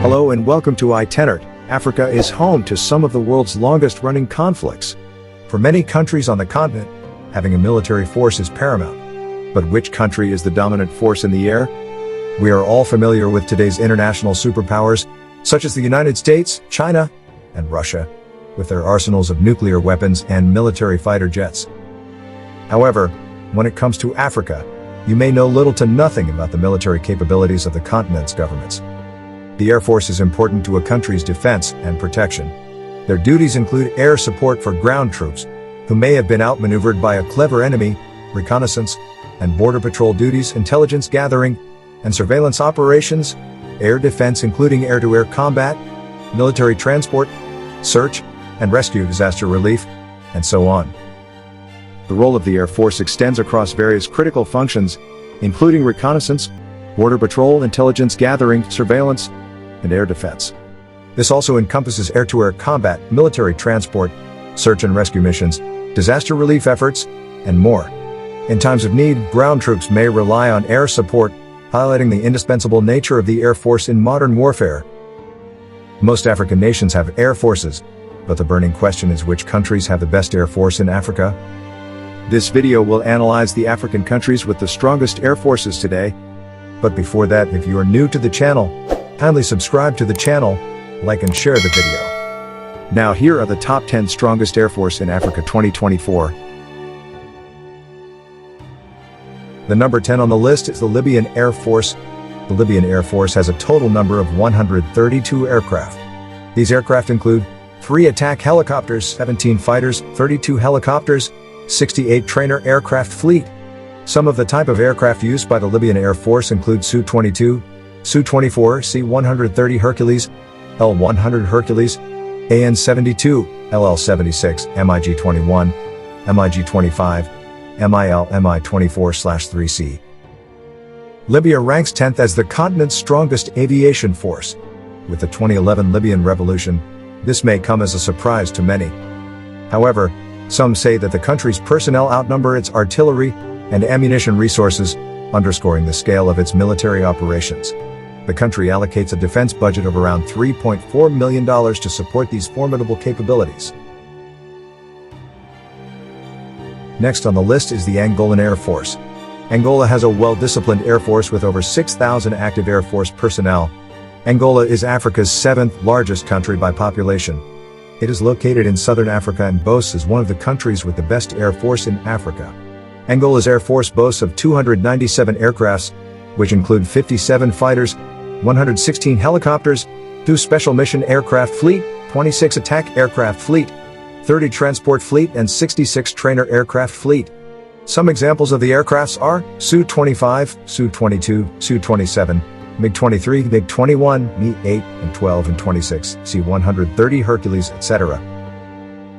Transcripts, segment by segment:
Hello and welcome to I-tenert. Africa is home to some of the world's longest-running conflicts. For many countries on the continent, having a military force is paramount. But which country is the dominant force in the air? We are all familiar with today's international superpowers, such as the United States, China, and Russia, with their arsenals of nuclear weapons and military fighter jets. However, when it comes to Africa, you may know little to nothing about the military capabilities of the continent's governments. The Air Force is important to a country's defense and protection. Their duties include air support for ground troops, who may have been outmaneuvered by a clever enemy, reconnaissance, and border patrol duties, intelligence gathering, and surveillance operations, air defense including air-to-air combat, military transport, search and rescue, disaster relief, and so on. The role of the Air Force extends across various critical functions, including reconnaissance, border patrol, intelligence gathering, surveillance, and air defense. This also encompasses air-to-air combat, military transport, search and rescue missions, disaster relief efforts, and more. In times of need, ground troops may rely on air support, highlighting the indispensable nature of the Air Force in modern warfare. Most African nations have air forces, but the burning question is which countries have the best air force in Africa? This video will analyze the African countries with the strongest air forces today. But before that, if you are new to the channel, kindly subscribe to the channel, like and share the video. Now here are the top 10 strongest air force in Africa 2024. The number 10 on the list is the Libyan Air Force. The Libyan Air Force has a total number of 132 aircraft. These aircraft include 3 attack helicopters, 17 fighters, 32 helicopters, 68 trainer aircraft fleet. Some of the type of aircraft used by the Libyan Air Force include Su-22, Su-24, C-130 Hercules, L-100 Hercules, AN-72, LL-76, MiG-21, MiG-25, MiL, Mi-24/3C. Libya ranks 10th as the continent's strongest aviation force. With the 2011 Libyan revolution, this may come as a surprise to many. However, some say that the country's personnel outnumber its artillery and ammunition resources, underscoring the scale of its military operations. The country allocates a defense budget of around $3.4 million to support these formidable capabilities. Next on the list is the Angolan Air Force. Angola has a well-disciplined air force with over 6,000 active Air Force personnel. Angola is Africa's 7th largest country by population. It is located in southern Africa and boasts as one of the countries with the best air force in Africa. Angola's Air Force boasts of 297 aircrafts, which include 57 fighters, 116 helicopters, 2 special mission aircraft fleet, 26 attack aircraft fleet, 30 transport fleet, and 66 trainer aircraft fleet. Some examples of the aircrafts are Su-25, Su-22, Su-27, MiG-23, MiG-21, Mi-8 and 12 and 26, C-130 Hercules, etc.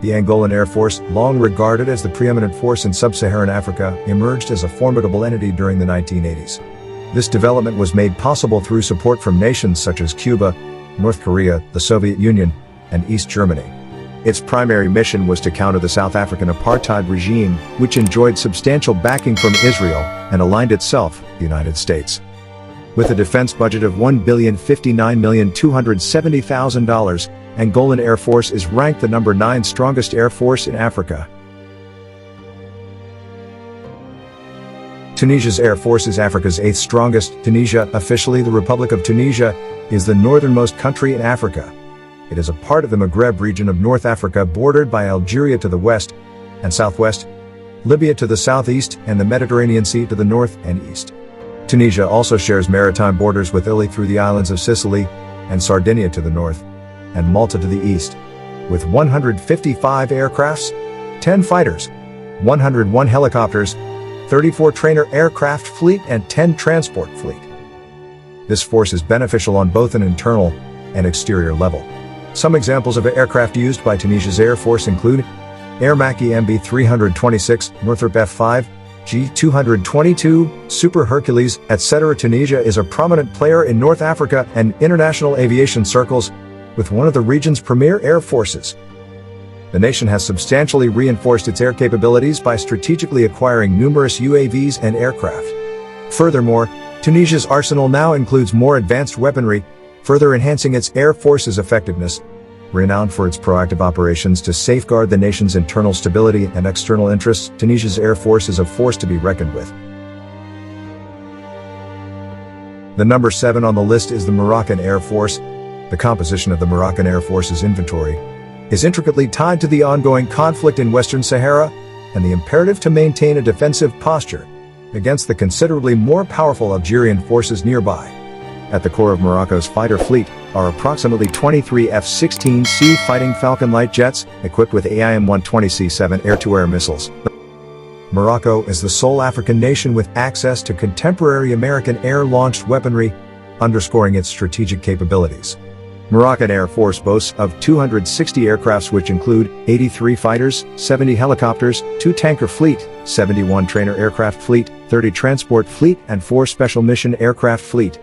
The Angolan Air Force, long regarded as the preeminent force in sub-Saharan Africa, emerged as a formidable entity during the 1980s. This development was made possible through support from nations such as Cuba, North Korea, the Soviet Union, and East Germany. Its primary mission was to counter the South African apartheid regime, which enjoyed substantial backing from Israel and aligned itself with the United States. With a defense budget of $1,059,270,000, Angolan Air Force is ranked the number 9 strongest air force in Africa. Tunisia's Air Force is Africa's 8th strongest. Tunisia, officially the Republic of Tunisia, is the northernmost country in Africa. It is a part of the Maghreb region of North Africa, bordered by Algeria to the west and southwest, Libya to the southeast, and the Mediterranean Sea to the north and east. Tunisia also shares maritime borders with Italy through the islands of Sicily and Sardinia to the north, and Malta to the east. With 155 aircrafts, 10 fighters, 101 helicopters, 34 trainer aircraft fleet, and 10 transport fleet. This force is beneficial on both an internal and exterior level. Some examples of aircraft used by Tunisia's Air Force include Air Macchi MB-326, Northrop F-5, G-222, Super Hercules, etc. Tunisia is a prominent player in North Africa and international aviation circles, with one of the region's premier air forces. The nation has substantially reinforced its air capabilities by strategically acquiring numerous UAVs and aircraft. Furthermore, Tunisia's arsenal now includes more advanced weaponry, further enhancing its air force's effectiveness. Renowned for its proactive operations to safeguard the nation's internal stability and external interests, Tunisia's air force is a force to be reckoned with. The number 7 on the list is the Moroccan Air Force. The composition of the Moroccan Air Force's inventory is intricately tied to the ongoing conflict in Western Sahara and the imperative to maintain a defensive posture against the considerably more powerful Algerian forces nearby. At the core of Morocco's fighter fleet are approximately 23 F-16C Fighting Falcon light jets equipped with AIM-120C7 air-to-air missiles. Morocco is the sole African nation with access to contemporary American air-launched weaponry, underscoring its strategic capabilities. Moroccan Air Force boasts of 260 aircrafts, which include 83 fighters, 70 helicopters, 2 tanker fleet, 71 trainer aircraft fleet, 30 transport fleet, and 4 special mission aircraft fleet.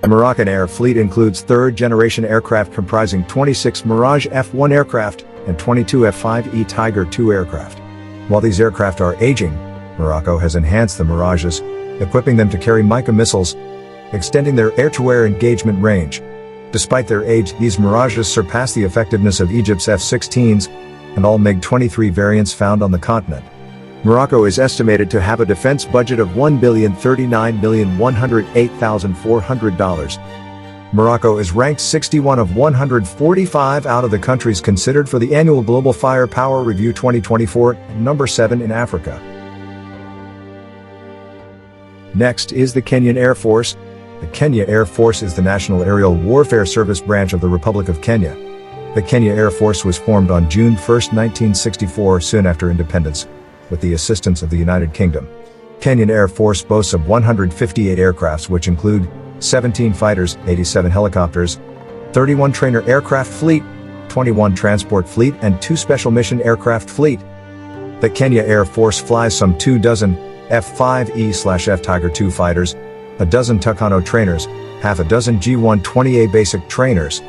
The Moroccan Air Fleet includes third-generation aircraft comprising 26 Mirage F-1 aircraft and 22 F-5E Tiger II aircraft. While these aircraft are aging, Morocco has enhanced the Mirages, equipping them to carry Mica missiles, extending their air-to-air engagement range. Despite their age, these Mirages surpass the effectiveness of Egypt's F-16s and all MiG-23 variants found on the continent. Morocco is estimated to have a defense budget of $1,039,108,400. Morocco is ranked 61 of 145 out of the countries considered for the annual Global Firepower Review 2024, and number 7 in Africa. Next is the Kenyan Air Force. The Kenya Air Force is the National Aerial Warfare Service branch of the Republic of Kenya. The Kenya Air Force was formed on June 1, 1964, soon after independence, with the assistance of the United Kingdom. Kenyan Air Force boasts of 158 aircrafts, which include 17 fighters, 87 helicopters, 31 trainer aircraft fleet, 21 transport fleet, and 2 special mission aircraft fleet. The Kenya Air Force flies some 24 F-5E/F Tiger II fighters, a dozen Tucano trainers, half a dozen G120A basic trainers.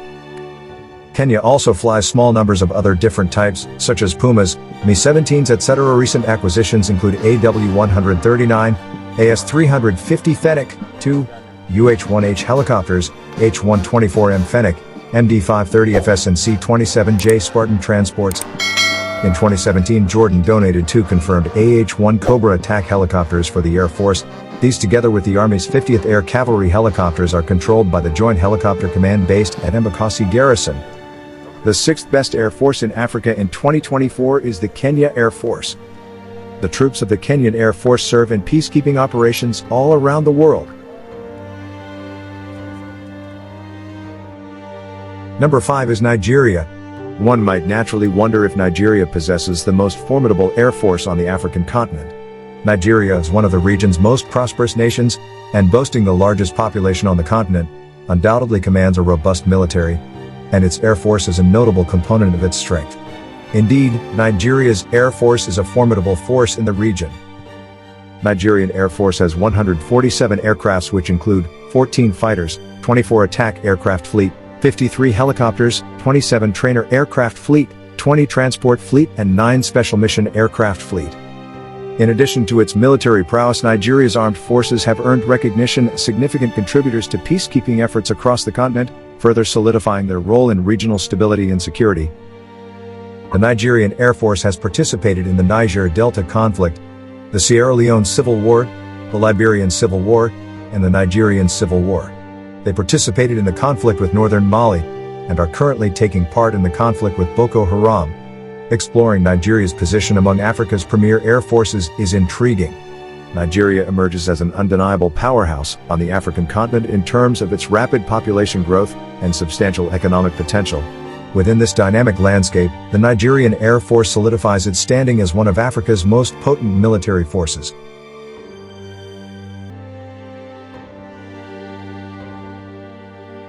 Kenya also flies small numbers of other different types, such as Pumas, Mi-17s, etc. Recent acquisitions include AW-139, AS-350 Fennec, 2 UH-1H helicopters, H-124M Fennec, MD-530FS and C-27J Spartan transports. In 2017, Jordan donated 2 confirmed AH-1 Cobra attack helicopters for the Air Force. These, together with the Army's 50th Air Cavalry helicopters, are controlled by the Joint Helicopter Command based at Embakasi Garrison. The 6th best air force in Africa in 2024 is the Kenya Air Force. The troops of the Kenyan Air Force serve in peacekeeping operations all around the world. Number 5 is Nigeria. One might naturally wonder if Nigeria possesses the most formidable air force on the African continent. Nigeria is one of the region's most prosperous nations, and boasting the largest population on the continent, undoubtedly commands a robust military, and its air force is a notable component of its strength. Indeed, Nigeria's air force is a formidable force in the region. Nigerian Air Force has 147 aircrafts, which include 14 fighters, 24 attack aircraft fleet, 53 helicopters, 27 trainer aircraft fleet, 20 transport fleet, and 9 special mission aircraft fleet. In addition to its military prowess, Nigeria's armed forces have earned recognition as significant contributors to peacekeeping efforts across the continent, further solidifying their role in regional stability and security. The Nigerian Air Force has participated in the Niger Delta conflict, the Sierra Leone Civil War, the Liberian Civil War, and the Nigerian Civil War. They participated in the conflict with northern Mali, and are currently taking part in the conflict with Boko Haram. Exploring Nigeria's position among Africa's premier air forces is intriguing. Nigeria emerges as an undeniable powerhouse on the African continent in terms of its rapid population growth and substantial economic potential. Within this dynamic landscape, the Nigerian Air Force solidifies its standing as one of Africa's most potent military forces.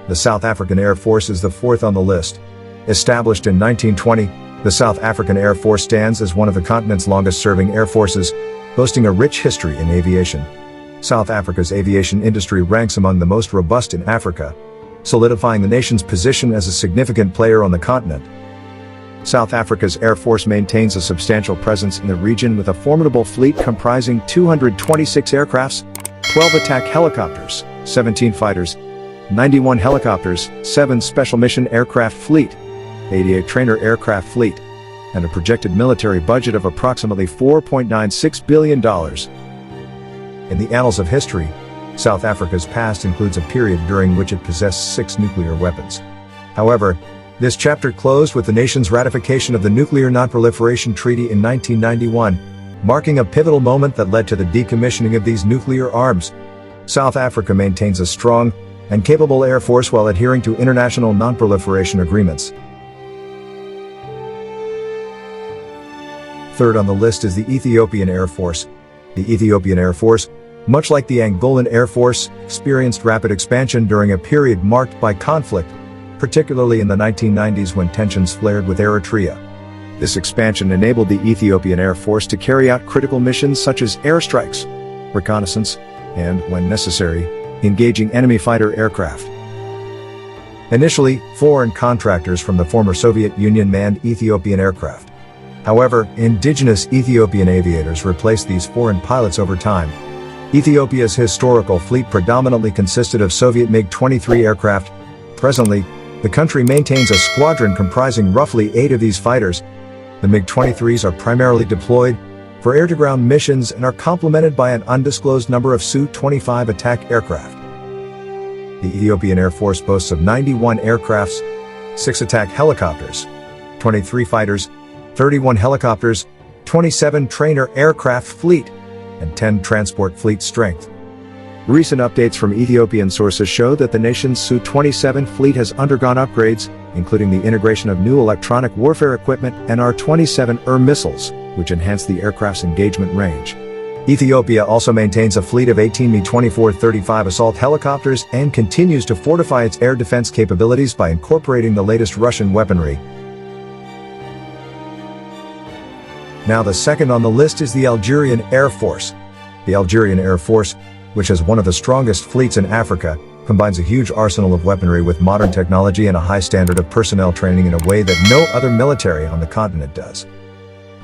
The South African Air Force is the 4th on the list. Established in 1920, the South African Air Force stands as one of the continent's longest-serving air forces, boasting a rich history in aviation. South Africa's aviation industry ranks among the most robust in Africa, solidifying the nation's position as a significant player on the continent. South Africa's Air Force maintains a substantial presence in the region with a formidable fleet comprising 226 aircrafts, 12 attack helicopters, 17 fighters, 91 helicopters, 7 special mission aircraft fleet, 88 trainer aircraft fleet, and a projected military budget of approximately $4.96 billion. In the annals of history, South Africa's past includes a period during which it possessed 6 nuclear weapons. However, this chapter closed with the nation's ratification of the Nuclear Non-Proliferation Treaty in 1991, marking a pivotal moment that led to the decommissioning of these nuclear arms. South Africa maintains a strong and capable air force while adhering to international non-proliferation agreements. Third on the list is the Ethiopian Air Force. The Ethiopian Air Force, much like the Angolan Air Force, experienced rapid expansion during a period marked by conflict, particularly in the 1990s when tensions flared with Eritrea. This expansion enabled the Ethiopian Air Force to carry out critical missions such as airstrikes, reconnaissance, and, when necessary, engaging enemy fighter aircraft. Initially, foreign contractors from the former Soviet Union manned Ethiopian aircraft. However, indigenous Ethiopian aviators replaced these foreign pilots over time. Ethiopia's historical fleet predominantly consisted of Soviet MiG-23 aircraft. Presently, the country maintains a squadron comprising roughly 8 of these fighters. The MiG-23s are primarily deployed for air-to-ground missions and are complemented by an undisclosed number of Su-25 attack aircraft. The Ethiopian Air Force boasts of 91 aircrafts, 6 attack helicopters, 23 fighters, 31 helicopters, 27 trainer aircraft fleet, and 10 transport fleet strength. Recent updates from Ethiopian sources show that the nation's Su-27 fleet has undergone upgrades, including the integration of new electronic warfare equipment and R-27 missiles, which enhance the aircraft's engagement range. Ethiopia also maintains a fleet of 18 Mi-24-35 assault helicopters and continues to fortify its air defense capabilities by incorporating the latest Russian weaponry. Now the second on the list is the Algerian Air Force. The Algerian Air Force, which has one of the strongest fleets in Africa, combines a huge arsenal of weaponry with modern technology and a high standard of personnel training in a way that no other military on the continent does.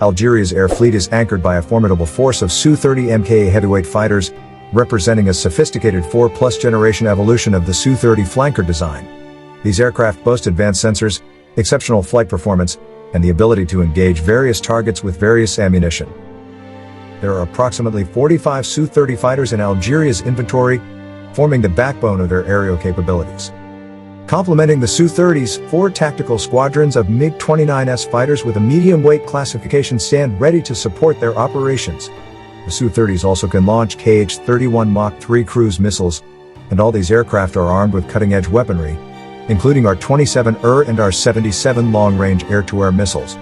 Algeria's air fleet is anchored by a formidable force of Su-30 MKA heavyweight fighters, representing a sophisticated 4+ generation evolution of the Su-30 flanker design. These aircraft boast advanced sensors, exceptional flight performance, and the ability to engage various targets with various ammunition. There are approximately 45 Su-30 fighters in Algeria's inventory, forming the backbone of their aerial capabilities. Complementing the Su-30s, 4 tactical squadrons of MiG-29S fighters with a medium-weight classification stand ready to support their operations. The Su-30s also can launch Kh-31 Mach 3 cruise missiles, and all these aircraft are armed with cutting-edge weaponry, including R-27 and R-77 long-range air-to-air missiles.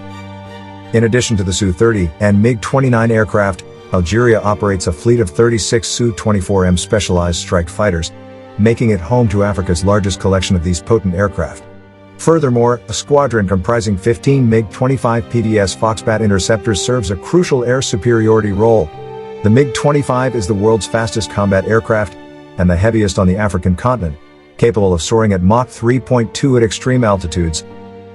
In addition to the Su-30 and MiG-29 aircraft, Algeria operates a fleet of 36 Su-24M specialized strike fighters, making it home to Africa's largest collection of these potent aircraft. Furthermore, a squadron comprising 15 MiG-25 PDS Foxbat interceptors serves a crucial air superiority role. The MiG-25 is the world's fastest combat aircraft, and the heaviest on the African continent, capable of soaring at Mach 3.2 at extreme altitudes.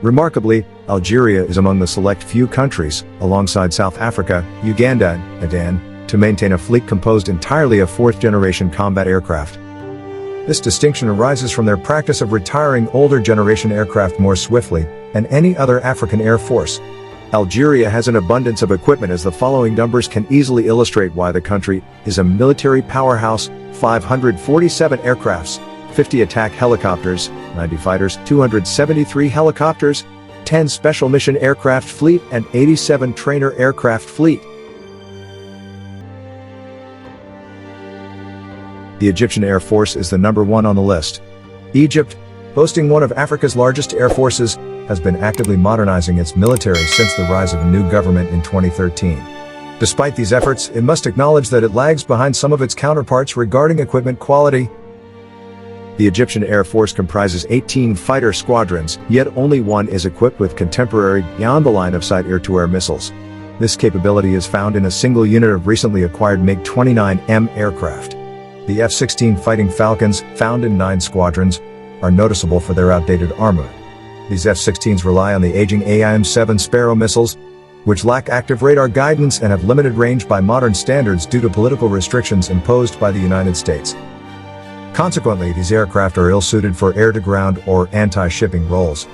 Remarkably, Algeria is among the select few countries, alongside South Africa, Uganda, and Sudan, to maintain a fleet composed entirely of 4th-generation combat aircraft. This distinction arises from their practice of retiring older-generation aircraft more swiftly than any other African air force. Algeria has an abundance of equipment, as the following numbers can easily illustrate why the country is a military powerhouse: 547 aircrafts, 50 attack helicopters, 90 fighters, 273 helicopters, 10 special mission aircraft fleet, and 87 trainer aircraft fleet. The Egyptian Air Force is the number 1 on the list. Egypt, boasting one of Africa's largest air forces, has been actively modernizing its military since the rise of a new government in 2013. Despite these efforts, it must acknowledge that it lags behind some of its counterparts regarding equipment quality. The Egyptian Air Force comprises 18 fighter squadrons, yet only one is equipped with contemporary, beyond-the-line-of-sight air-to-air missiles. This capability is found in a single unit of recently acquired MiG-29M aircraft. The F-16 Fighting Falcons, found in 9 squadrons, are noticeable for their outdated armament. These F-16s rely on the aging AIM-7 Sparrow missiles, which lack active radar guidance and have limited range by modern standards due to political restrictions imposed by the United States. Consequently, these aircraft are ill-suited for air-to-ground or anti-shipping roles.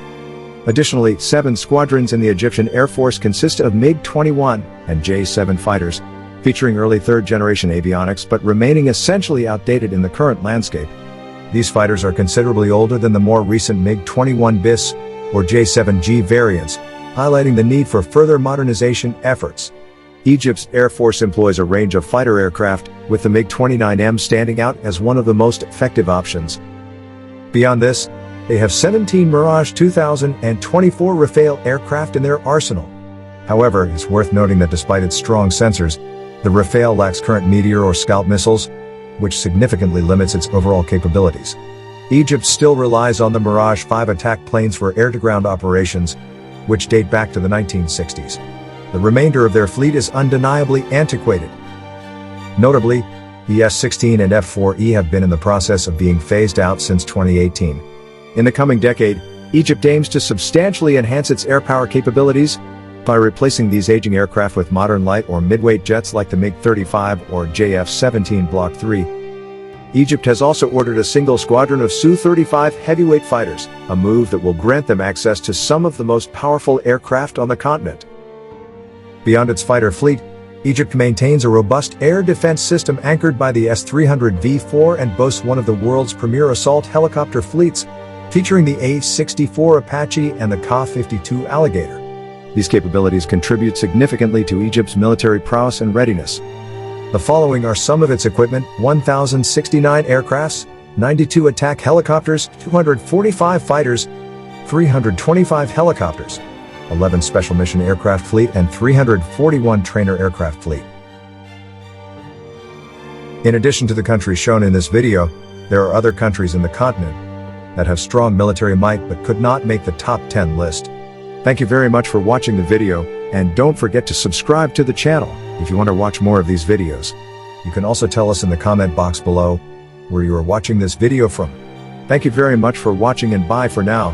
Additionally, 7 squadrons in the Egyptian Air Force consist of MiG-21 and J-7 fighters, featuring early third-generation avionics but remaining essentially outdated in the current landscape. These fighters are considerably older than the more recent MiG-21 bis or J-7G variants, highlighting the need for further modernization efforts. Egypt's Air Force employs a range of fighter aircraft, with the MiG-29M standing out as one of the most effective options. Beyond this, they have 17 Mirage 2000 and 24 Rafale aircraft in their arsenal. However, it's worth noting that despite its strong sensors, the Rafale lacks current Meteor or Scalp missiles, which significantly limits its overall capabilities. Egypt still relies on the Mirage 5 attack planes for air-to-ground operations, which date back to the 1960s. The remainder of their fleet is undeniably antiquated. Notably, the F-16 and F-4E have been in the process of being phased out since 2018. In the coming decade, Egypt aims to substantially enhance its air power capabilities by replacing these aging aircraft with modern light or midweight jets like the MiG-35 or JF-17 Block 3. Egypt has also ordered a single squadron of Su-35 heavyweight fighters, a move that will grant them access to some of the most powerful aircraft on the continent. Beyond its fighter fleet, Egypt maintains a robust air defense system anchored by the S-300V4 and boasts one of the world's premier assault helicopter fleets, featuring the A-64 Apache and the Ka-52 Alligator. These capabilities contribute significantly to Egypt's military prowess and readiness. The following are some of its equipment: 1,069 aircrafts, 92 attack helicopters, 245 fighters, 325 helicopters, 11 special mission aircraft fleet, and 341 trainer aircraft fleet. In addition to the countries shown in this video, there are other countries in the continent that have strong military might but could not make the top 10 list. Thank you very much for watching the video, and don't forget to subscribe to the channel if you want to watch more of these videos. You can also tell us in the comment box below where you are watching this video from. Thank you very much for watching, and bye for now.